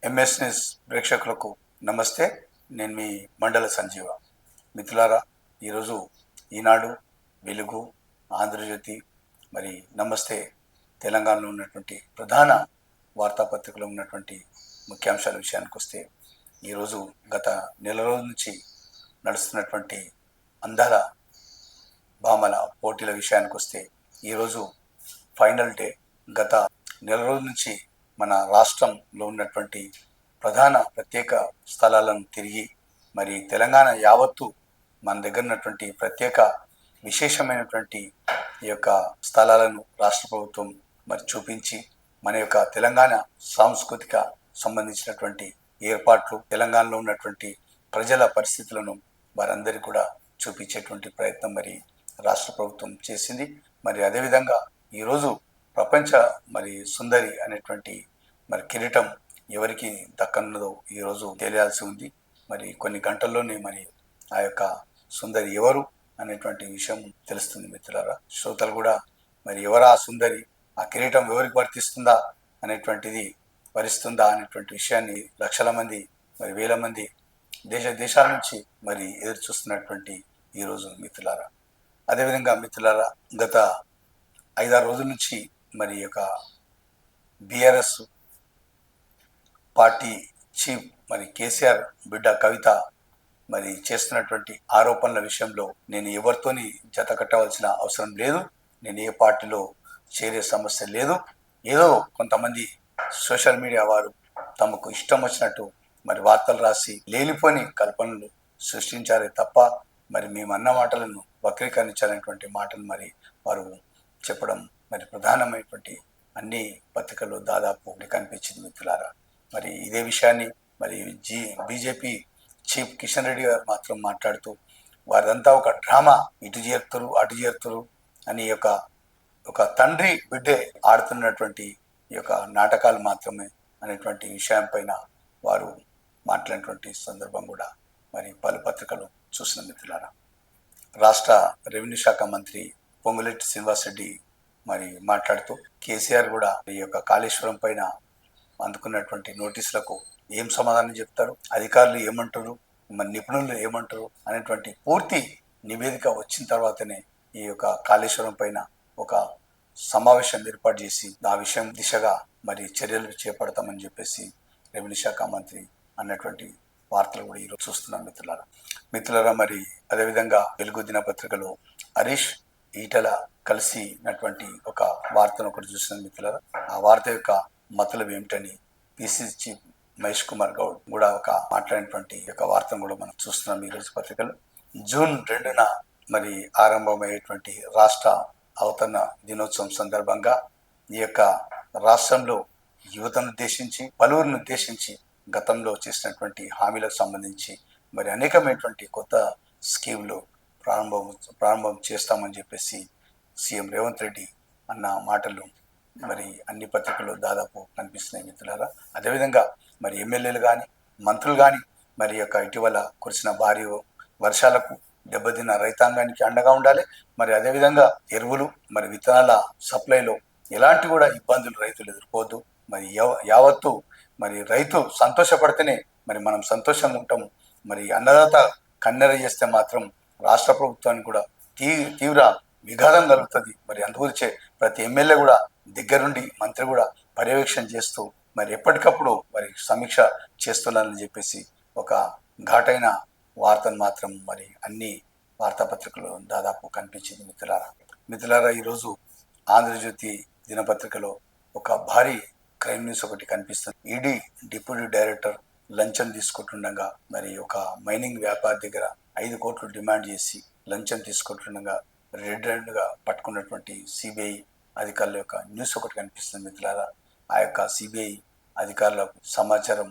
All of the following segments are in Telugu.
ఎంఎస్ న్యూస్ ప్రేక్షకులకు నమస్తే. నేను మీ మండల సంజీవ. మిత్రులారా, ఈరోజు ఈనాడు, వెలుగు, ఆంధ్రజ్యోతి, మరి నమస్తే తెలంగాణలో ఉన్నటువంటి ప్రధాన వార్తాపత్రికలో ఉన్నటువంటి ముఖ్యాంశాల విషయానికి వస్తే, ఈరోజు గత నెల రోజుల నుంచి నడుస్తున్నటువంటి అందాల భామల పోటీల విషయానికి వస్తే, ఈరోజు ఫైనల్ డే. గత నెల రోజుల నుంచి మన రాష్ట్రంలో ఉన్నటువంటి ప్రధాన ప్రత్యేక స్థలాలను తిరిగి, మరి తెలంగాణ యావత్తు మన దగ్గర ఉన్నటువంటి ప్రత్యేక విశేషమైనటువంటి ఈ యొక్క స్థలాలను రాష్ట్ర ప్రభుత్వం మరి చూపించి, మన యొక్క తెలంగాణ సాంస్కృతిక సంబంధించినటువంటి ఏర్పాట్లు, తెలంగాణలో ఉన్నటువంటి ప్రజల పరిస్థితులను వారందరికీ కూడా చూపించేటువంటి ప్రయత్నం మరి రాష్ట్ర ప్రభుత్వం చేసింది. మరి అదేవిధంగా ఈరోజు ప్రపంచ మరి సుందరి అనేటువంటి మరి కిరీటం ఎవరికి దక్కనున్నదో ఈరోజు తెలియాల్సి ఉంది. మరి కొన్ని గంటల్లోనే మరి ఆ యొక్క సుందరి ఎవరు అనేటువంటి విషయం తెలుస్తుంది. మిత్రులారా, శ్రోతలు కూడా మరి ఎవరా ఆ సుందరి, ఆ కిరీటం ఎవరికి వర్తిస్తుందా అనేటువంటిది, వరిస్తుందా అనేటువంటి విషయాన్ని లక్షల మంది, మరి వేల మంది దేశాల నుంచి మరి ఎదురు చూస్తున్నటువంటి ఈరోజు మిత్రులారా. అదేవిధంగా మిత్రులారా, గత 5-6 రోజుల నుంచి మరి యొక్క బీఆర్ఎస్ పార్టీ చీఫ్ మరి కేసీఆర్ బిడ్డ కవిత మరి చేస్తున్నటువంటి ఆరోపణల విషయంలో నేను ఎవరితోని జత కట్టవలసిన అవసరం లేదు, నేను ఏ పార్టీలో చేరే సమస్య లేదు, ఏదో కొంతమంది సోషల్ మీడియా వారు తమకు ఇష్టం వచ్చినట్టు మరి వార్తలు రాసి లేనిపోని కల్పనలు సృష్టించారే తప్ప మరి మేము అన్న మాటలను వక్రీకరించాలనేటువంటి మాటలు మరి వారు చెప్పడం మరి ప్రధానమైనటువంటి అన్ని పత్రికల్లో దాదాపు కనిపించింది. మిత్రులారా, మరి ఇదే విషయాన్ని మరి బీజేపీ చీఫ్ కిషన్ రెడ్డి గారు మాత్రం మాట్లాడుతూ, వారిదంతా ఒక డ్రామా, ఇటు చేరుతారు అటు చేరుతారు అని ఒక తండ్రి బిడ్డే ఆడుతున్నటువంటి ఈ యొక్క నాటకాలు మాత్రమే అనేటువంటి విషయం పైన వారు మాట్లాడినటువంటి సందర్భం కూడా మరి పలు పత్రికలు చూసిన. మిత్రులారా, రాష్ట్ర రెవెన్యూ శాఖ మంత్రి పొంగులేటి శ్రీనివాసరెడ్డి మరి మాట్లాడుతూ, కేసీఆర్ కూడా ఈ యొక్క కాళేశ్వరం పైన అందుకున్నటువంటి నోటీసులకు ఏం సమాధానం చెప్తారు, అధికారులు ఏమంటారు, మరి నిపుణులు ఏమంటారు అనేటువంటి పూర్తి నివేదిక వచ్చిన తర్వాతనే ఈ యొక్క కాళేశ్వరం పైన ఒక సమావేశం ఏర్పాటు చేసి ఆ విషయం దిశగా మరి చర్యలు చేపడతామని చెప్పేసి రెవెన్యూ శాఖ మంత్రి అన్నటువంటి వార్తలు కూడా ఈరోజు చూస్తున్నాం. మిత్రులారా, మరి అదేవిధంగా వెలుగు దినపత్రికలో హరీష్ ఈటల కలిసినటువంటి ఒక వార్తను ఒకటి చూసిన. మిత్రులారా, ఆ వార్త యొక్క మతలబు ఏమిటని పిసిసి చీఫ్ మహేష్ కుమార్ గౌడ్ కూడా ఒక మాట్లాడినటువంటి యొక్క వార్తను కూడా మనం చూస్తున్నాం ఈరోజు పత్రికలు. జూన్ 2న మరి ఆరంభమయ్యేటువంటి రాష్ట్ర అవతరణ దినోత్సవం సందర్భంగా ఈ యొక్క రాష్ట్రంలో యువతను ఉద్దేశించి, పలువురిని ఉద్దేశించి గతంలో చేసినటువంటి హామీలకు సంబంధించి మరి అనేకమైనటువంటి కొత్త స్కీమ్లు ప్రారంభం చేస్తామని చెప్పేసి సీఎం రేవంత్ రెడ్డి అన్న మాటలు మరి అన్ని పత్రికల్లో దాదాపు కనిపిస్తున్నాయి. మిత్రులారా, అదేవిధంగా మరి ఎమ్మెల్యేలు కానీ మంత్రులు కానీ మరి యొక్క ఇటీవల కురిసిన భారీ వర్షాలకు దెబ్బతిన్న రైతాంగానికి అండగా ఉండాలి. మరి అదేవిధంగా ఎరువులు మరి విత్తనాల సప్లైలో ఎలాంటి కూడా ఇబ్బందులు రైతులు ఎదుర్కోవద్దు. మరి యావత్తు మరి రైతు సంతోషపడితేనే మరి మనం సంతోషంగా ఉంటాము. మరి అన్నదాత కన్నెర చేస్తే మాత్రం రాష్ట్ర ప్రభుత్వానికి కూడా తీవ్ర విఘాతం కలుగుతుంది. మరి అందుగురించే ప్రతి ఎమ్మెల్యే కూడా దగ్గరుండి, మంత్రి కూడా పర్యవేక్షణ చేస్తూ మరి ఎప్పటికప్పుడు మరి సమీక్ష చేస్తున్నారని చెప్పేసి ఒక ఘాటైన వార్తను మాత్రం మరి అన్ని వార్తాపత్రికలు దాదాపు కనిపించింది. మిత్రులారా, ఈరోజు ఆంధ్రజ్యోతి దినపత్రికలో ఒక భారీ క్రైమ్ న్యూస్ ఒకటి కనిపిస్తుంది. ఈడీ డిప్యూటీ డైరెక్టర్ లంచం తీసుకుంటుండగా మరి ఒక మైనింగ్ వ్యాపారి దగ్గర 5 కోట్లు డిమాండ్ చేసి లంచం తీసుకుంటుండగా రెడ్ హ్యాండ్గా పట్టుకున్నటువంటి సిబిఐ అధికారుల యొక్క న్యూస్ ఒకటి కనిపిస్తుంది. మిత్రులారా, ఆ యొక్క సిబిఐ అధికారులకు సమాచారం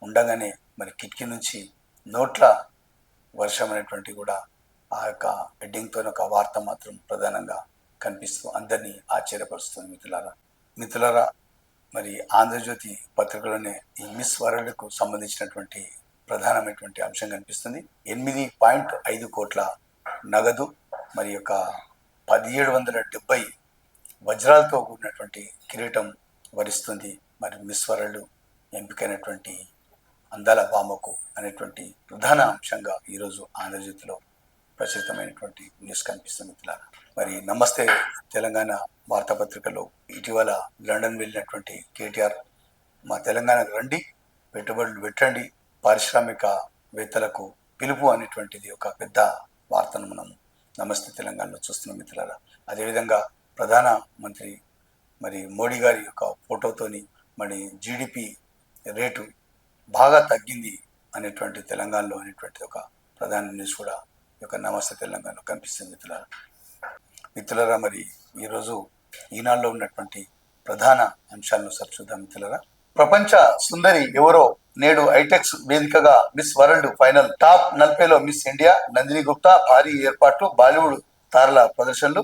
ఉండగానే మరి కిటికీ నుంచి నోట్ల వర్షం అనేటువంటి కూడా ఆ యొక్క హెడ్డింగ్తో ఒక వార్త మాత్రం ప్రధానంగా కనిపిస్తూ అందరినీ ఆశ్చర్యపరుస్తుంది. మిత్రులారా, మరి ఆంధ్రజ్యోతి పత్రికలోనే ఈ మిస్ వరల్డ్కు సంబంధించినటువంటి ప్రధానమైనటువంటి అంశం కనిపిస్తుంది. 8.5 కోట్ల నగదు మరి యొక్క 1770 వజ్రాలతో కూడినటువంటి కిరీటం వరిస్తుంది మరి మిస్ వరల్డ్ ఎంపికైనటువంటి అందాల బామకు అనేటువంటి ప్రధాన అంశంగా ఈరోజు ఆంధ్రజ్యోతిలో ప్రచురితమైనటువంటి న్యూస్ కనిపిస్తుంది మిత్రులారా. మరి నమస్తే తెలంగాణ వార్తాపత్రికలో ఇటీవల లండన్ వెళ్ళినటువంటి కేటీఆర్ మా తెలంగాణకు రండి, పెట్టుబడులు పెట్టండి, పారిశ్రామికవేత్తలకు పిలుపు అనేటువంటిది ఒక పెద్ద వార్తను మనం నమస్తే తెలంగాణలో చూస్తున్నాం మిత్రులారా. అదేవిధంగా ప్రధాన మంత్రి మరి మోడీ గారి యొక్క ఫోటోతోని మరి జీడిపి రేటు బాగా తగ్గింది అనేటువంటి తెలంగాణలో అనేటువంటి ఒక ప్రధాన న్యూస్ కూడా ఈ యొక్క నమస్తే తెలంగాణలో కనిపిస్తుంది మిత్రులారా. మిత్రులారా, మరి ఈరోజు ఈనాడులో ఉన్నటువంటి ప్రధాన అంశాలను సార్ చూద్దాం మిత్రులారా. ప్రపంచ సుందరి ఎవరో నేడు ఐటెక్స్ వేదికగా మిస్ వరల్డ్ ఫైనల్, టాప్ 40లో మిస్ ఇండియా నందిని గుప్తా, భారీ ఏర్పాట్లు, బాలీవుడ్ తారల ప్రదర్శనలు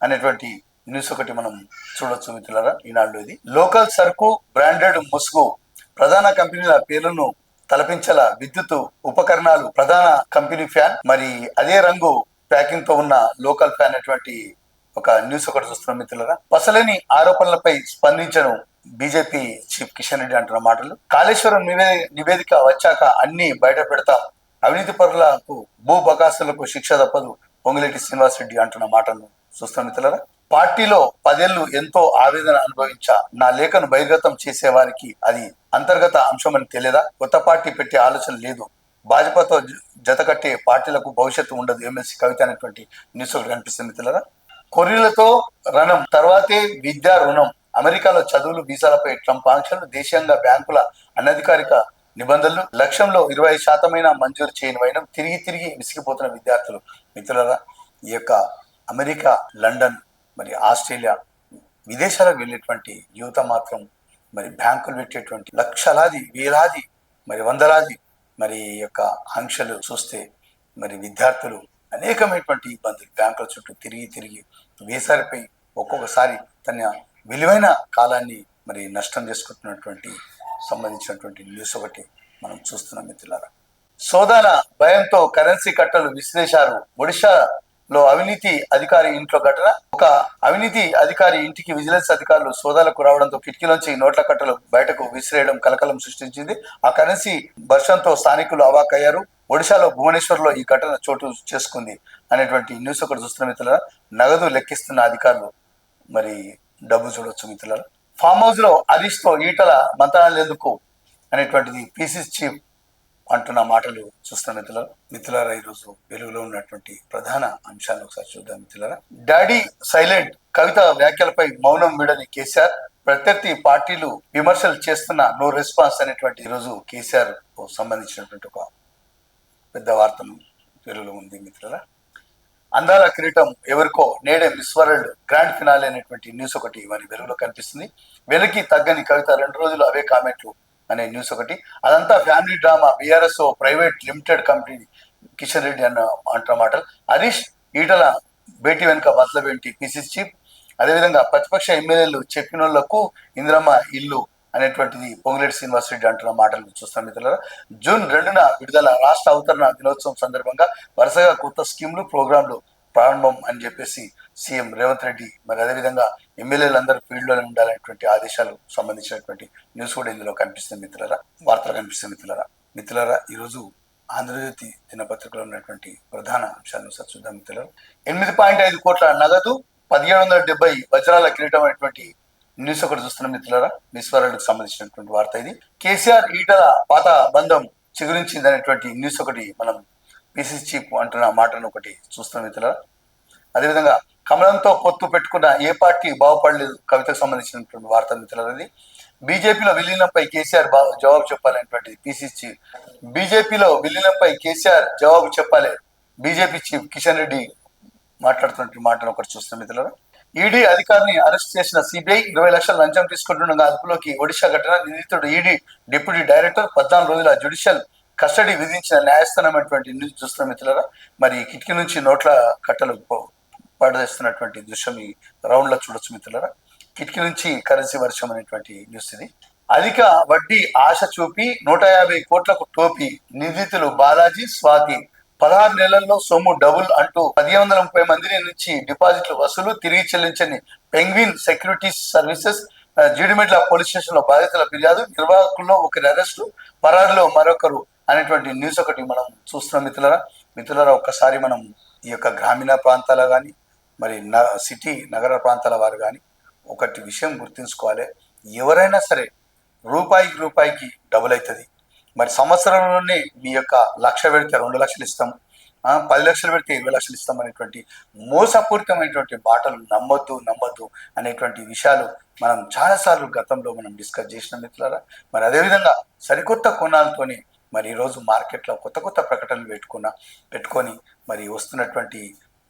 అనేటువంటి న్యూస్ ఒకటి మనం చూడొచ్చు మిత్రులారా ఈనాడులో. ఇది లోకల్ సరుకు, బ్రాండెడ్ ముసుగు, ప్రధాన కంపెనీల పేర్లను తలపించల విద్యుత్ ఉపకరణాలు, ప్రధాన కంపెనీ ఫ్యాన్, మరి అదే రంగు ప్యాకింగ్ తో ఉన్న లోకల్ ఫ్యాన్ అనేటువంటి ఒక న్యూస్ ఒకటి చూస్తున్నాం మిత్రులారా. పసలేని ఆరోపణలపై స్పందించను బీజేపీ చీఫ్ కిషన్ రెడ్డి అంటున్న మాటలు. కాళేశ్వరం నివేదిక వచ్చాక అన్ని బయట పెడతాం, అవినీతి పరులకు భూ బకాసులకు శిక్ష తప్పదు, పొంగులేటి శ్రీనివాస్ రెడ్డి అంటున్న మాటలను చూస్తున్నాం మిత్రులారా. పార్టీలో 10 ఏళ్లు ఎంతో ఆవేదన అనుభవించా, నా లేఖను బహిర్గతం చేసేవారికి అది అంతర్గత అంశమని తెలియదా, కొత్త పార్టీ పెట్టే ఆలోచన లేదు, భాజపాతో జతకట్టే పార్టీలకు భవిష్యత్తు ఉండదు, ఎమ్మెల్సీ కవిత అనేటువంటి న్యూస్ ఒకటి కనిపిస్తుంది మిత్రులారా. కొర్రీలతో రణం, తర్వాతే విద్యా రుణం, అమెరికాలో చదువులు వీసాలపై ట్రంప్ ఆంక్షలు, దేశీయంగా బ్యాంకుల అనధికారిక నిబంధనలు, లక్ష్యంలో 20% మంజూరు చేయని వైనం, తిరిగి తిరిగి విసిగిపోతున్న విద్యార్థులు. మిత్రులారా, ఈ యొక్క అమెరికా, లండన్, మరి ఆస్ట్రేలియా విదేశాలకు వెళ్ళేటువంటి యువత మాత్రం మరి బ్యాంకులు పెట్టేటువంటి లక్షలాది, వేలాది, మరి వందలాది మరి యొక్క ఆంక్షలు చూస్తే మరి విద్యార్థులు అనేకమైనటువంటి ఇబ్బందులు, బ్యాంకుల చుట్టూ తిరిగి తిరిగి వేసారిపై ఒక్కొక్కసారి తన విలువైన కాలాన్ని మరి నష్టం చేసుకుంటున్నటువంటి సంబంధించినటువంటి న్యూస్ ఒకటి మనం చూస్తున్నాం మిత్రులారా. సోదాన భయంతో కరెన్సీ కట్టలు విశ్లేషారు, ఒడిశాలో అవినీతి అధికారి ఇంట్లో ఘటన. ఒక అవినీతి అధికారి ఇంటికి విజిలెన్స్ అధికారులు సోదాలకు రావడంతో కిటికీలోంచి నోట్ల కట్టలు బయటకు విసిరేయడం కలకలం సృష్టించింది. ఆ కరెన్సీ వర్షంతో స్థానికులు అవాక్కయ్యారు. ఒడిశాలో భువనేశ్వర్లో ఈ ఘటన చోటు చేసుకుంది అనేటువంటి న్యూస్ ఒకటి చూస్తున్న మిత్రులారా. నగదు లెక్కిస్తున్న అధికారులు మరి డబ్బు చూడొచ్చు మిత్రులారా. ఫామ్ హౌస్ లో హరీష్ తో ఈటల మంత్రాలు ఎందుకు అనేటువంటిది పిసిసి చీఫ్ అంటున్న మాటలు చూస్తున్న మిత్రులారా. ఈరోజు వెలుగులో ఉన్నటువంటి ప్రధాన అంశాలను ఒకసారి చూద్దాం మిత్రులారా. డాడీ సైలెంట్, కవిత వ్యాఖ్యలపై మౌనం వీడని కేసీఆర్, ప్రత్యర్థి పార్టీలు విమర్శలు చేస్తున్న నో రెస్పాన్స్ అనేటువంటి ఈరోజు కేసీఆర్ సంబంధించినటువంటి ఒక పెద్ద వార్తను వెలుగులో ఉంది మిత్రులారా. అందాల కిరీటం ఎవరికో, నేడే మిస్ వరల్డ్ గ్రాండ్ ఫినాలే అనేటువంటి న్యూస్ ఒకటి మరి వెలుగులో కనిపిస్తుంది. వెనక్కి తగ్గని కవిత, 2 రోజులు అవే కామెంట్లు అనే న్యూస్ ఒకటి. అదంతా family drama, BRS private limited company, Kishan Reddy అంటున్న మాటలు. హరీష్ ఈటల భేటీ వెనుక మతలబేంటి పిసిసి చీఫ్. అదేవిధంగా ప్రతిపక్ష ఎమ్మెల్యేలు చెప్పినోళ్లకు ఇందిరమ్మ ఇల్లు అనేటువంటిది పొంగులేటి శ్రీనివాస్ రెడ్డి అంటున్న మాటలు చూస్తాం మిత్రులారా. జూన్ 2న విడుదల, రాష్ట్ర అవతరణ దినోత్సవం సందర్భంగా వరుసగా కొత్త స్కీములు, ప్రోగ్రాంలు ప్రారంభం అని చెప్పేసి సీఎం రేవంత్ రెడ్డి, మరి అదేవిధంగా ఎమ్మెల్యేలందరూ ఫీల్డ్ లో ఉండాలనేటువంటి ఆదేశాలు సంబంధించినటువంటి న్యూస్ కూడా ఇందులో కనిపిస్తుంది మిత్రులారా, వార్తలు కనిపిస్తుంది మిత్రులారా. ఈరోజు ఆంధ్రజ్యోతి దినపత్రికలో ఉన్నటువంటి ప్రధాన అంశాలను సార్ చూద్దాం మిత్రులారా. 8.5 కోట్ల నగదు, 1770 వజ్రాల కిరీటం అనేటువంటి న్యూస్ ఒకటి చూస్తున్న మిత్రులారా. మిస్ వరల్డ్ కు సంబంధించినటువంటి వార్త ఇది. కేసీఆర్ ఈటల పాత బంధం చిగురించింది అనేటువంటి న్యూస్ ఒకటి మనం పిసిసి చీఫ్ అంటున్న మాటను ఒకటి చూస్తున్న మిత్రులారా. అదేవిధంగా కమలంతో పొత్తు పెట్టుకున్న ఏ పార్టీ బాగుపడలేదు, కవితకు సంబంధించినటువంటి వార్త మిత్రులారా. ఇది బీజేపీలో విలీనంపై కేసీఆర్ జవాబు చెప్పాలనేటువంటిది పిసిసి చీఫ్. బీజేపీలో విలీనంపై కేసీఆర్ జవాబు చెప్పాలి, బీజేపీ చీఫ్ కిషన్ రెడ్డి మాట్లాడుతున్నటువంటి మాటను ఒకటి చూస్తున్న మిత్రులారా. ఈడీ అధికారిని అరెస్ట్ చేసిన సిబిఐ, 20 లక్షల లంచం తీసుకుంటుండగా అదుపులోకి. ఒడిశా ఘటన, నిందితుడు ఈడీ డిప్యూటీ డైరెక్టర్, 14 రోజుల జ్యుడిషియల్ కస్టడీ విధించిన న్యాయస్థానం అనేటువంటి న్యూస్ చూస్తున్న మిత్రులారా. మరి కిటికీ నుంచి నోట్ల కట్టలు పడదేస్తున్నటువంటి దృశ్యం ఈ రౌండ్ లో చూడొచ్చు మిత్రులారా. కిటికీ నుంచి కరెన్సీ వర్షం అనేటువంటి న్యూస్ ఇది. అధిక వడ్డీ ఆశ చూపి 150 కోట్లకు టోపీ, నిందితులు బాలాజీ, స్వాతి. 16 నెలల్లో సొమ్ము డబుల్ అంటూ 1730 మంది నుంచి డిపాజిట్లు వసూలు, తిరిగి చెల్లించని penguin securities services Jeedimetla police station లో బాధితుల ఫిర్యాదు, నిర్వాహకుల్లో ఒకరి అరెస్టు, పరారిలో మరొకరు అనేటువంటి న్యూస్ ఒకటి మనం చూస్తున్నాం మిత్రులారా ఒక్కసారి మనం ఈ యొక్క గ్రామీణ ప్రాంతాల కానీ మరి సిటీ నగర ప్రాంతాల వారు కానీ ఒకటి విషయం గుర్తుంచుకోవాలి. ఎవరైనా సరే రూపాయికి డబుల్ అవుతుంది. మరి సంవత్సరంలోనే మీ యొక్క 1,00,000 పెడితే 2,00,000 ఇస్తాం, 10 లక్షలు పెడితే 20 లక్షలు ఇస్తాం అనేటువంటి మోసపూరితమైనటువంటి మాటలు నమ్మొద్దు అనేటువంటి విషయాలు మనం చాలాసార్లు గతంలో మనం డిస్కస్ చేసిన మిత్రులారా. మరి అదేవిధంగా సరికొత్త కోణాలతోని మరి ఈరోజు మార్కెట్లో కొత్త ప్రకటనలు పెట్టుకొని మరి వస్తున్నటువంటి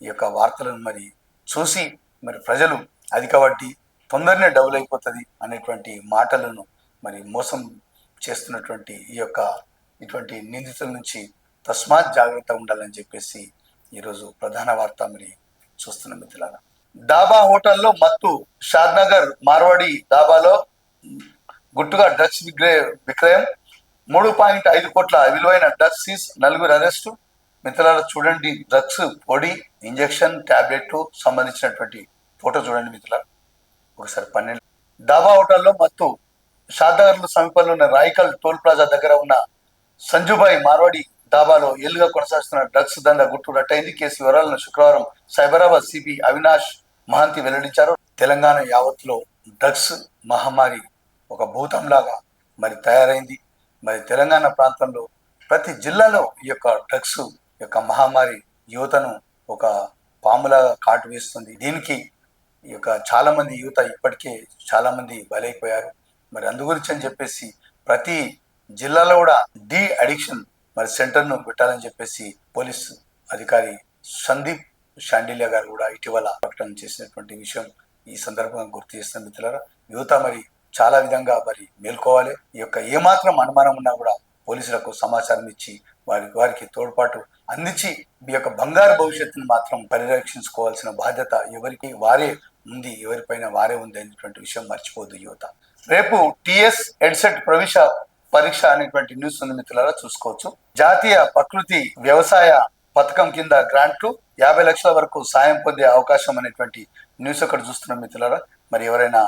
ఈ యొక్క వార్తలను మరి చూసి మరి ప్రజలు అధిక వడ్డీ తొందరనే డబుల్ అయిపోతుంది అనేటువంటి మాటలను మరి మోసం చేస్తున్నటువంటి ఇటువంటి నిందితుల నుంచి తస్మాత్ జాగ్రత్త ఉండాలని చెప్పేసి ఈరోజు ప్రధాన వార్త మరి చూస్తున్న మిత్రులారా. డాబా హోటల్లో మత్తు, షాద్నగర్ మార్వాడి డాబాలో గుట్టుగా డ్రగ్స్ విక్రయం, 3.5 కోట్ల విలువైన డ్రగ్స్ సీజ్, 4 అరెస్టు. మిత్రులారా చూడండి, డ్రగ్స్ పొడి, ఇంజెక్షన్, టాబ్లెట్ సంబంధించినటువంటి ఫోటో చూడండి మిత్రులారా ఒకసారి. 12 డాబా హోటల్లో మత్తు, షాద్నగర్ సమీపంలో ఉన్న రాయికల్ టోల్ ప్లాజా దగ్గర ఉన్న సంజుబాయి మార్వాడి డాబాలో ఏళ్లుగా కొనసాగుతున్న డ్రగ్స్ దందా గుట్టు రట్టయింది. కేసు వివరాలను శుక్రవారం సైబరాబాద్ సిపి అవినాష్ మహంతి వెల్లడించారు. తెలంగాణ యావత్లో డ్రగ్స్ మహమ్మారి ఒక భూతంలాగా మరి తయారైంది. మరి తెలంగాణ ప్రాంతంలో ప్రతి జిల్లాలో ఈ యొక్క డ్రగ్స్ యొక్క మహమ్మారి యువతను ఒక పాములాగా కాటు వేస్తుంది. దీనికి ఈ యొక్క చాలా మంది యువత ఇప్పటికే చాలా మంది బలైపోయారు. మరి అందు గురించి అని చెప్పేసి ప్రతి జిల్లాలో కూడా డి అడిక్షన్ మరి సెంటర్ను పెట్టాలని చెప్పేసి పోలీసు అధికారి సందీప్ షాండిలియా గారు కూడా ఇటీవల ప్రకటన చేసినటువంటి విషయం ఈ సందర్భంగా గుర్తు చేస్తున్న మిత్రులారా. యువత మరి చాలా విధంగా మరి మేల్కోవాలి. ఈ యొక్క ఏమాత్రం అనుమానం ఉన్నా కూడా పోలీసులకు సమాచారం ఇచ్చి వారికి తోడ్పాటు అందించి మీ యొక్క బంగారు భవిష్యత్తును మాత్రం పరిరక్షించుకోవాల్సిన బాధ్యత ఎవరికి వారే ఉంది, ఎవరిపైన వారే ఉంది అనేటువంటి విషయం మర్చిపోద్దు యువత. రేపు టిఎస్ ఎడ్సెట్ ప్రవేశ పరీక్ష అనేటువంటి న్యూస్ ఉంది మిత్రులారా, చూసుకోవచ్చు. జాతీయ ప్రకృతి వ్యవసాయ పథకం కింద గ్రాంట్లు 50 లక్షల వరకు సాయం పొందే అవకాశం అనేటువంటి న్యూస్ ఒకటి చూస్తున్నాం మిత్రులారా. మరి ఎవరైనా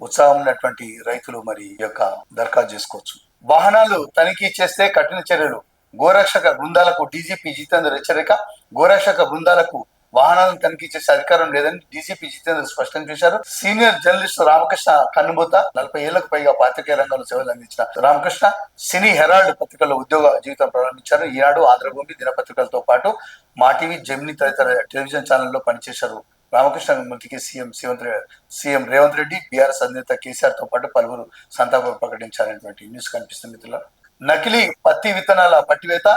ఉత్సాహం ఉన్నటువంటి రైతులు మరి ఈ యొక్క దరఖాస్తు చేసుకోవచ్చు. వాహనాలు తనిఖీ చేస్తే కఠిన చర్యలు, గోరక్షక బృందాలకు డీజీపీ జితేందర్ హెచ్చరిక. గోరక్షక బృందాలకు వాహనాలను తనిఖీ చేసే అధికారం లేదని డీజీపీ జితేందర్ స్పష్టం చేశారు. Senior journalist Ramakrishna కన్నుమూత. 40 ఏళ్లకు పైగా పాత్రికేయ రంగంలో సేవలు అందించిన రామకృష్ణ సినీ హెరాల్డ్ పత్రికల్లో ఉద్యోగ జీవితం ప్రారంభించారు. ఈనాడు, ఆంధ్రభూమి దినపత్రికలతో పాటు మా టీవీ, జెమిని తదితర టెలివిజన్ ఛానల్లో పనిచేశారు. రామకృష్ణ మృతికి సీఎం రేవంత్ రెడ్డి, బీఆర్ఎస్ అధినేత కేసీఆర్ తో పాటు పలువురు సంతాపం ప్రకటించారనేటువంటి న్యూస్ కనిపిస్తుంది మిత్రుల. నకిలీ పత్తి విత్తనాల పట్టివేత,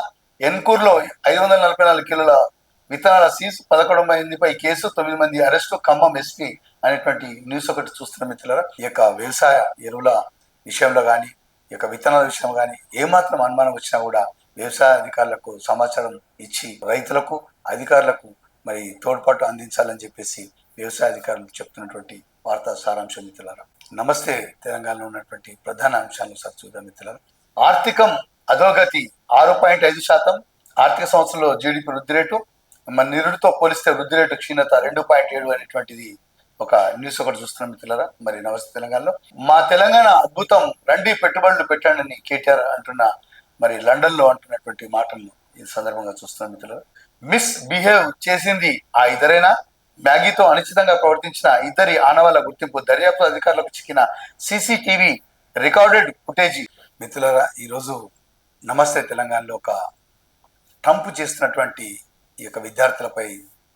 ఎన్కూరులో 544 కిలోల విత్తనాల సీజ్, 11 మందిపై కేసు, 9 మంది అరెస్టు, ఖమ్మం ఎస్పీ అనేటువంటి న్యూస్ ఒకటి చూస్తున్న మిత్రులారా. ఈ యొక్క వ్యవసాయ ఎరువుల విషయంలో కానీ ఈ యొక్క విత్తనాల విషయం కానీ ఏమాత్రం అనుమానం వచ్చినా కూడా వ్యవసాయ అధికారులకు సమాచారం ఇచ్చి రైతులకు, అధికారులకు మరి తోడ్పాటు అందించాలని చెప్పేసి వ్యవసాయ అధికారులు చెప్తున్నటువంటి వార్తా సారాంశం మిత్రులారా. నమస్తే తెలంగాణలో ఉన్నటువంటి ప్రధాన అంశాలను చూద్దాం మిత్రులారా. ఆర్థికం అధోగతి, 6.5%. ఆర్థిక సంవత్సరంలో జీడిపి వృద్ధి రేటు, మన నిరుడితో పోలిస్తే వృద్ధి రేటు క్షీణత 2.7 అనేటువంటిది ఒక న్యూస్ ఒకటి చూస్తున్నాం మిత్రులారా. మరి నమస్తే తెలంగాణలో మా తెలంగాణ అద్భుతం, రండి పెట్టుబడులు పెట్టండి అని కేటీఆర్ అంటున్న మరి లండన్ లో అంటున్నటువంటి మాటలను ఈ సందర్భంగా చూస్తున్నాం మిత్రులారా. మిస్ బిహేవ్ చేసింది ఆ ఇద్దరైనా, మ్యాగీతో అనుచితంగా ప్రవర్తించిన ఇద్దరి ఆనవాళ్ల గుర్తింపు, దర్యాప్తు అధికారులకు చిక్కిన సీసీటీవీ రికార్డెడ్ ఫుటేజీ. మిత్రులారా ఈరోజు నమస్తే తెలంగాణలో ఒక ట్రంప్ చేస్తున్నటువంటి ఈ యొక్క విద్యార్థులపై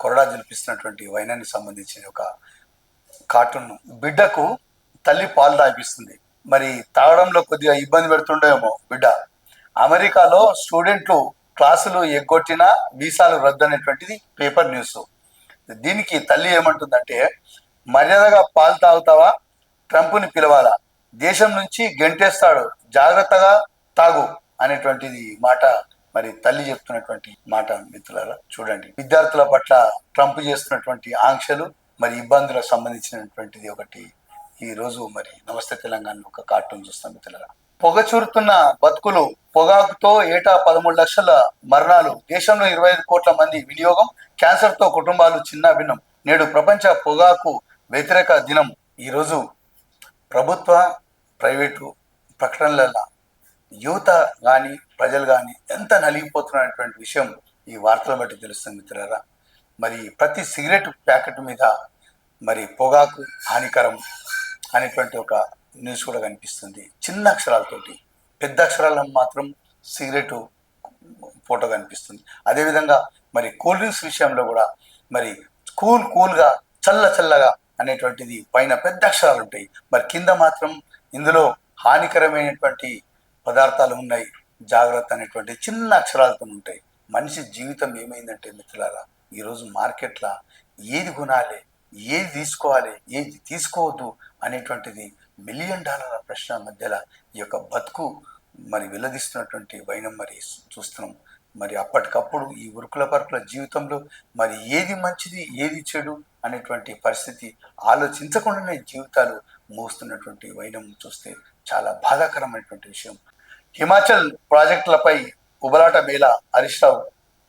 కొరడా జల్పిస్తున్నటువంటి వైనానికి సంబంధించిన ఒక కార్టూన్. బిడ్డకు తల్లి పాలు తాగిపిస్తుంది. మరి తాగడంలో కొద్దిగా ఇబ్బంది పెడుతుండేమో బిడ్డ. అమెరికాలో స్టూడెంట్లు క్లాసులు ఎగ్గొట్టినా వీసాలు రద్దు అనేటువంటిది పేపర్ న్యూస్. దీనికి తల్లి ఏమంటుందంటే, మర్యాదగా పాలు తాగుతావా, ట్రంప్ని పిలవాలా, దేశం నుంచి గెంటేస్తాడు, జాగ్రత్తగా తాగు అనేటువంటిది మాట మరి తల్లి చెప్తున్నటువంటి మాట మిత్రులారా. చూడండి, విద్యార్థుల పట్ల ట్రంప్ చేస్తున్నటువంటి ఆంక్షలు మరి ఇబ్బందులకు సంబంధించినటువంటిది ఒకటి ఈ రోజు మరి నమస్తే తెలంగాణలో ఒక కార్టూన్ చూస్తాం మిత్రులారా. పొగచూరుతున్న బతుకులు, పొగాకుతో ఏటా 13 లక్షల మరణాలు, దేశంలో 25 కోట్ల మంది వినియోగం, క్యాన్సర్ తో కుటుంబాలు చిన్న భిన్నం. నేడు ప్రపంచ పొగాకు వ్యతిరేక దినం. ఈరోజు ప్రభుత్వ ప్రైవేటు ప్రకటనలలో యువత కానీ ప్రజలు కానీ ఎంత నలిగిపోతున్నటువంటి విషయం ఈ వార్తలు బట్టి తెలుస్తుంది మిత్రులారా. మరి ప్రతి సిగరెట్ ప్యాకెట్ మీద మరి పొగాకు హానికరం అనేటువంటి ఒక న్యూస్ కూడా కనిపిస్తుంది చిన్న అక్షరాలతోటి. పెద్ద అక్షరాలను మాత్రం సిగరెట్ ఫోటో కనిపిస్తుంది. అదేవిధంగా మరి కూల్ డ్రింక్స్ విషయంలో కూడా మరి కూల్గా చల్లగా అనేటువంటిది పైన పెద్ద అక్షరాలు ఉంటాయి, మరి కింద మాత్రం ఇందులో హానికరమైనటువంటి పదార్థాలు ఉన్నాయి జాగ్రత్త అనేటువంటి చిన్న అక్షరాలతో ఉంటాయి. మనిషి జీవితం ఏమైందంటే మిత్రులారా, ఈరోజు మార్కెట్లో ఏది కొనాలి, ఏది తీసుకోవాలి, ఏది తీసుకోవద్దు అనేటువంటిది $1,000,000 ప్రశ్న మధ్యలో ఈ యొక్క బతుకు మరి వెల్లదిస్తున్నటువంటి వైనం మరి చూస్తున్నాం. మరి అప్పటికప్పుడు ఈ ఉరుకుల పరుకుల జీవితంలో మరి ఏది మంచిది ఏది చెడు అనేటువంటి పరిస్థితి ఆలోచించకుండానే జీవితాలు మోస్తున్నటువంటి వైనం చూస్తే చాలా బాధాకరమైనటువంటి విషయం. హిమాచల్ ప్రాజెక్టులపై ఉబలాట మేళ హరీష్ రావు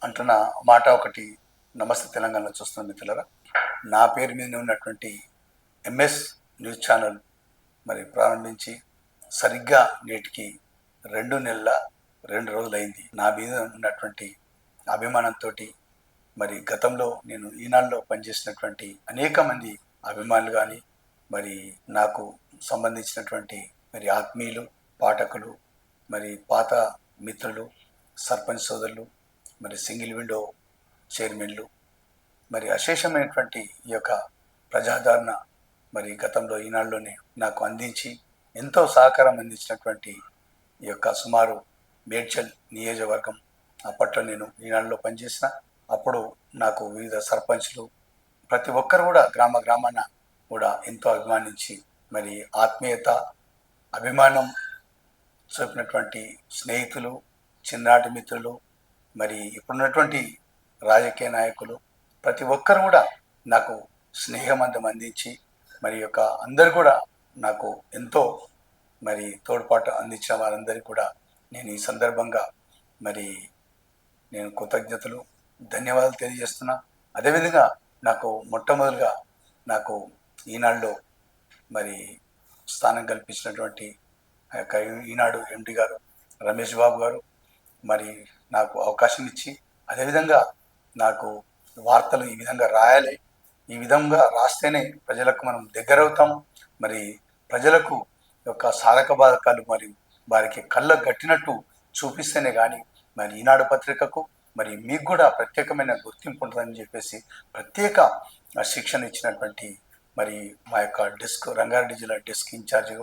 అంటున్న మాట ఒకటి నమస్తే తెలంగాణలో చూస్తున్న మిత్రులారా. నా పేరు మీద ఉన్నటువంటి ఎంఎస్ న్యూస్ ఛానల్ మరి ప్రారంభించి సరిగ్గా నేటికి 2 నెలల 2 రోజులైంది. నా మీద ఉన్నటువంటి అభిమానంతో మరి గతంలో నేను ఈనాడులో పనిచేసినటువంటి అనేక మంది అభిమానులు కానీ మరి నాకు సంబంధించినటువంటి మరి ఆత్మీయులు పాఠకులు మరి పాత మిత్రులు సర్పంచ్ సోదరులు మరి సింగిల్ విండో చైర్మన్లు మరి అశేషమైనటువంటి ఈ యొక్క ప్రజాదరణ మరి గతంలో ఈనాడులోనే నాకు అందించి ఎంతో సహకారం అందించినటువంటి ఈ యొక్క సుమారు మేడ్చల్ నియోజకవర్గం అప్పట్లో నేను ఈనాడులో పనిచేసిన అప్పుడు నాకు వివిధ సర్పంచ్లు ప్రతి ఒక్కరు కూడా గ్రామాన కూడా ఎంతో అభిమానించి మరి ఆత్మీయత అభిమానం చూపినటువంటి స్నేహితులు చిన్ననాటి మిత్రులు మరి ఇప్పుడున్నటువంటి రాజకీయ నాయకులు ప్రతి ఒక్కరు కూడా నాకు స్నేహమందం అందించి మరి యొక్క అందరు కూడా నాకు ఎంతో మరి తోడ్పాటు అందించిన వారందరికీ కూడా నేను ఈ సందర్భంగా మరి నేను కృతజ్ఞతలు ధన్యవాదాలు తెలియజేస్తున్నా. అదేవిధంగా నాకు మొట్టమొదటిగా నాకు ఈనాడులో మరి స్థానం కల్పించినటువంటి ఆ యొక్క ఈనాడు ఎండి గారు రమేష్ బాబు గారు మరి నాకు అవకాశం ఇచ్చి అదేవిధంగా నాకు వార్తలు ఈ విధంగా రాయాలి, ఈ విధంగా రాస్తేనే ప్రజలకు మనం దగ్గర అవుతాం, మరి ప్రజలకు యొక్క సాధక బాధకాలు మరి వారికి కళ్ళకు గట్టినట్టు చూపిస్తేనే కానీ మరి ఈనాడు పత్రికకు మరి మీకు కూడా ప్రత్యేకమైన గుర్తింపు ఉంటుందని చెప్పేసి ప్రత్యేక శిక్షణ ఇచ్చినటువంటి మరి మా యొక్క డెస్క్ రంగారెడ్డి జిల్లా డెస్క్ ఇన్ఛార్జి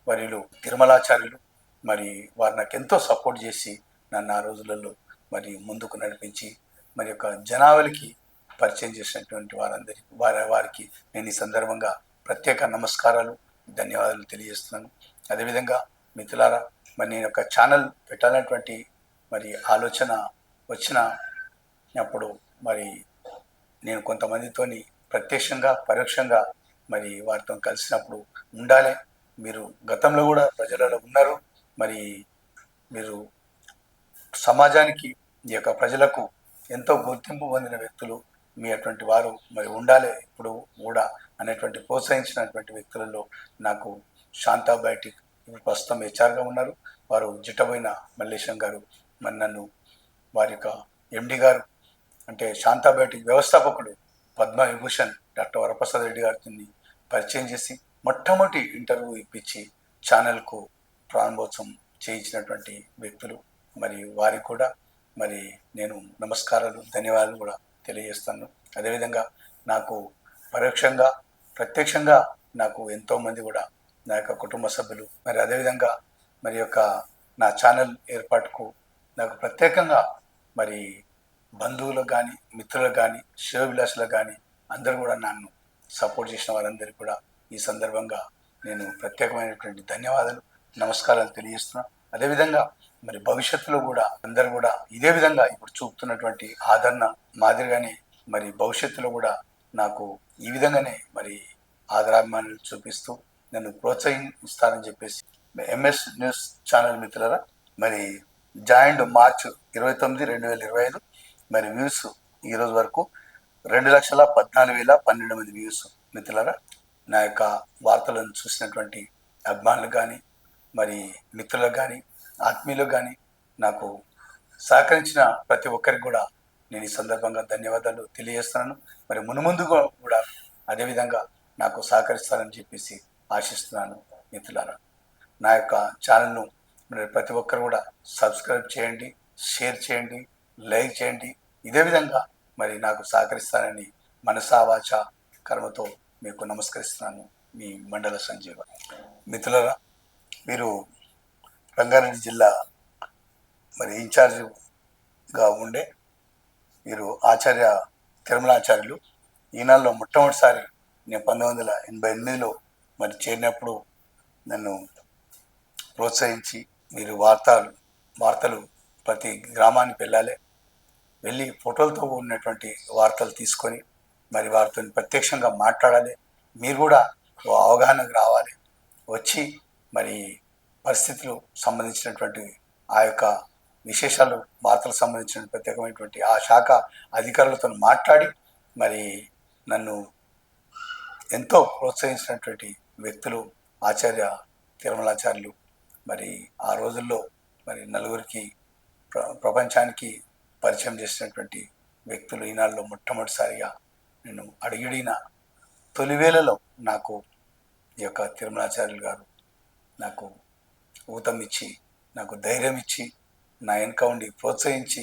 మరియు తిరుమలాచార్యులు మరి వారు నాకు ఎంతో సపోర్ట్ చేసి నన్ను ఆ రోజులలో మరి ముందుకు నడిపించి మరి యొక్క జనావళికి పరిచయం చేసినటువంటి వారికి నేను ఈ సందర్భంగా ప్రత్యేక నమస్కారాలు ధన్యవాదాలు తెలియజేస్తున్నాను. అదేవిధంగా మిత్రులారా, మరి నేను ఒక ఛానల్ పెట్టాలన్నటువంటి మరి ఆలోచన వచ్చినప్పుడు మరి నేను కొంతమందితోని ప్రత్యక్షంగా పరోక్షంగా మరి వారితో కలిసినప్పుడు ఉండాలి, మీరు గతంలో కూడా ప్రజలలో ఉన్నారు, మరి మీరు సమాజానికి ఈ యొక్క ప్రజలకు ఎంతో గుర్తింపు పొందిన వ్యక్తులు మీ అటువంటి వారు మరి ఉండాలి ఇప్పుడు కూడా అనేటువంటి ప్రోత్సహించినటువంటి వ్యక్తులలో నాకు శాంతా బయోటిక్ ఇప్పుడు ప్రస్తుతం హెచ్ఆర్గా ఉన్నారు, వారు జిట్టబోయిన మల్లేశం గారు మరి నన్ను వారి యొక్క ఎండి గారు అంటే శాంతా బయోటిక్ వ్యవస్థాపకుడు పద్మవిభూషణ్ డాక్టర్ వరప్రసాద్ రెడ్డి గారితో పరిచయం చేసి మొట్టమొదటి ఇంటర్వ్యూ ఇప్పించి ఛానల్కు ప్రారంభోత్సవం చేయించినటువంటి వ్యక్తులు, మరి వారికి కూడా మరి నేను నమస్కారాలు ధన్యవాదాలు కూడా తెలియజేస్తాను. అదేవిధంగా నాకు పరోక్షంగా ప్రత్యక్షంగా నాకు ఎంతోమంది కూడా నా యొక్క కుటుంబ సభ్యులు మరి అదేవిధంగా మరి యొక్క నా ఛానల్ ఏర్పాటుకు నాకు ప్రత్యేకంగా మరి బంధువులకు కానీ మిత్రులకు కానీ శివవిలాసులకు కానీ అందరూ కూడా నన్ను సపోర్ట్ చేసిన వారందరికీ కూడా ఈ సందర్భంగా నేను ప్రత్యేకమైనటువంటి ధన్యవాదాలు నమస్కారాలు తెలియజేస్తున్నాను. అదేవిధంగా మరి భవిష్యత్తులో కూడా అందరూ కూడా ఇదే విధంగా ఇప్పుడు చూపుతున్నటువంటి ఆదరణ మాదిరిగానే మరి భవిష్యత్తులో కూడా నాకు ఈ విధంగానే మరి ఆదరాభిమానులు చూపిస్తూ నన్ను ప్రోత్సహిస్తారని చెప్పేసి ఎంఎస్ న్యూస్ ఛానల్ మిత్రులారా, మరి జాయింట్ మార్చ్ 29, 2025 మరి వ్యూస్ ఈరోజు వరకు 2,14,012 వ్యూస్ మిత్రులారా. నా యొక్క వార్తలను చూసినటువంటి అభిమానులకు కానీ, మరి మిత్రులకు కానీ, ఆత్మీయులకు కానీ నాకు సహకరించిన ప్రతి ఒక్కరికి కూడా నేను ఈ సందర్భంగా ధన్యవాదాలు తెలియజేస్తున్నాను. మరి మునుముందు కూడా అదేవిధంగా నాకు సహకరిస్తారని చెప్పేసి ఆశిస్తున్నాను. మిత్రులారా, నా యొక్క ఛానల్ను మరి ప్రతి ఒక్కరు కూడా సబ్స్క్రైబ్ చేయండి, షేర్ చేయండి, లైక్ చేయండి. ఇదే విధంగా మరి నాకు సహకరిస్తానని మనసా వాచ కర్మతో మీకు నమస్కరిస్తున్నాను. మీ మండల సంజీవ. మిత్రులారా, మీరు రంగారెడ్డి జిల్లా మరి ఇన్ఛార్జిగా ఉండే మీరు ఆచార్య తిరుమలాచార్యులు ఈనాడులో మొట్టమొదటిసారి నేను 1988లో మరి చేరినప్పుడు నన్ను ప్రోత్సహించి మీరు వార్తలు ప్రతి గ్రామానికి వెళ్ళి ఫోటోలతో ఉన్నటువంటి వార్తలు తీసుకొని మరి వారితో ప్రత్యక్షంగా మాట్లాడాలి, మీరు కూడా అవగాహనకు రావాలి, వచ్చి మరి పరిస్థితులు సంబంధించినటువంటి ఆ యొక్క విశేషాలు వార్తలకు సంబంధించిన ప్రత్యేకమైనటువంటి ఆ శాఖ అధికారులతో మాట్లాడి మరి నన్ను ఎంతో ప్రోత్సహించినటువంటి వ్యక్తులు ఆచార్య తిరుమలాచార్యులు. మరి ఆ రోజుల్లో మరి నలుగురికి ప్రపంచానికి పరిచయం చేసినటువంటి వ్యక్తులు ఈనాడులో మొట్టమొదటిసారిగా నేను అడిగిన తొలివేళలో నాకు ఈ యొక్క తిరుమలాచార్యులు గారు నాకు ఊతం ఇచ్చి, నాకు ధైర్యం ఇచ్చి, నా వెనుక ఉండి ప్రోత్సహించి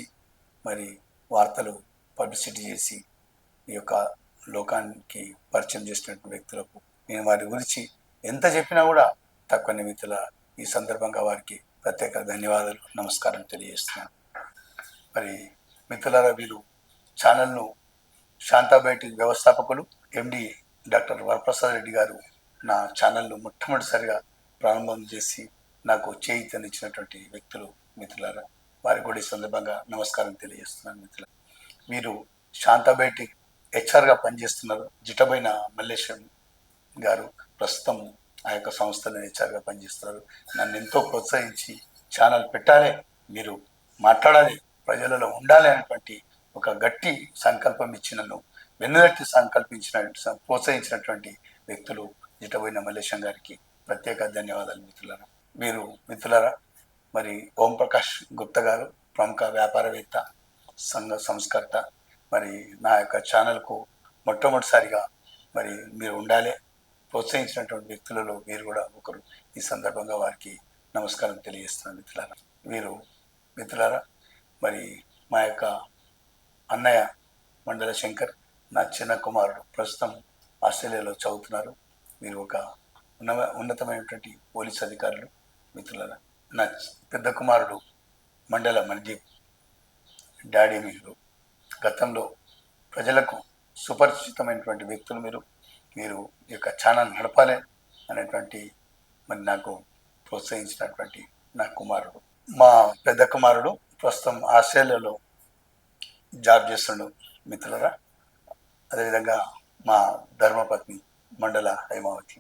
మరి వార్తలు పబ్లిసిటీ చేసి ఈ యొక్క లోకానికి పరిచయం చేసినటువంటి వ్యక్తులకు నేను వారి గురించి ఎంత చెప్పినా కూడా తక్కువ. మిత్రుల ఈ సందర్భంగా వారికి ప్రత్యేక ధన్యవాదాలు, నమస్కారం తెలియజేస్తున్నాను. మరి మిత్రులారా, వీరు ఛానల్ను శాంతాబయోటిక్ వ్యవస్థాపకులు ఎండి డాక్టర్ వరప్రసాద్ రెడ్డి గారు నా ఛానల్ను మొట్టమొదటిసారిగా ప్రారంభం చేసి నాకు చేయూతనిచ్చినటువంటి వ్యక్తులు. మిత్రులారా, వారికి కూడా ఈ సందర్భంగా నమస్కారం తెలియజేస్తున్నాను. మిత్రుల, వీరు శాంతాబయోటిక్ హెచ్ఆర్గా పనిచేస్తున్నారు. జిటబైన మల్లేశం గారు ప్రస్తుతం ఆ యొక్క సంస్థలో హెచ్ఆర్గా పనిచేస్తున్నారు. నన్ను ఎంతో ప్రోత్సహించి ఛానల్ పెట్టాలి, మీరు మాట్లాడాలి, ప్రజలలో ఉండాలి అనేటువంటి ఒక గట్టి సంకల్పం ఇచ్చి నన్ను వెన్నుదట్టి ప్రోత్సహించినటువంటి వ్యక్తులు జిటబోయిన మల్లేశం గారికి ప్రత్యేక ధన్యవాదాలు. మిత్రులారా, మరి ఓంప్రకాష్ గుప్తా గారు ప్రముఖ వ్యాపారవేత్త, సంఘ సంస్కర్త. మరి నా యొక్క ఛానల్కు మొట్టమొదటిసారిగా మరి మీరు ఉండాలి ప్రోత్సహించినటువంటి వ్యక్తులలో మీరు కూడా ఒకరు. ఈ సందర్భంగా వారికి నమస్కారం తెలియజేస్తున్నాను. మిత్రులారా, మరి మా యొక్క అన్నయ్య మండల శంకర్, నా చిన్న కుమారుడు ప్రస్తుతం ఆస్ట్రేలియాలో చదువుతున్నారు. మీరు ఒక ఉన్నతమైనటువంటి పోలీస్ అధికారులు. మిత్రులారా, నా పెద్ద కుమారుడు మండల మనదీప్ డాడీ. మీరు గతంలో ప్రజలకు సుపరిచితమైనటువంటి వ్యక్తులు. మీరు ఈ యొక్క ఛానల్ నడపాలి అనేటువంటి మరి నాకు ప్రోత్సహించినటువంటి నా కుమారుడు. మా పెద్ద కుమారుడు ప్రస్తుతం ఆస్ట్రేలియాలో జాబ్ చేస్తున్నాడు. మిత్రులారా, అదేవిధంగా మా ధర్మపత్ని మండల హైమావతి.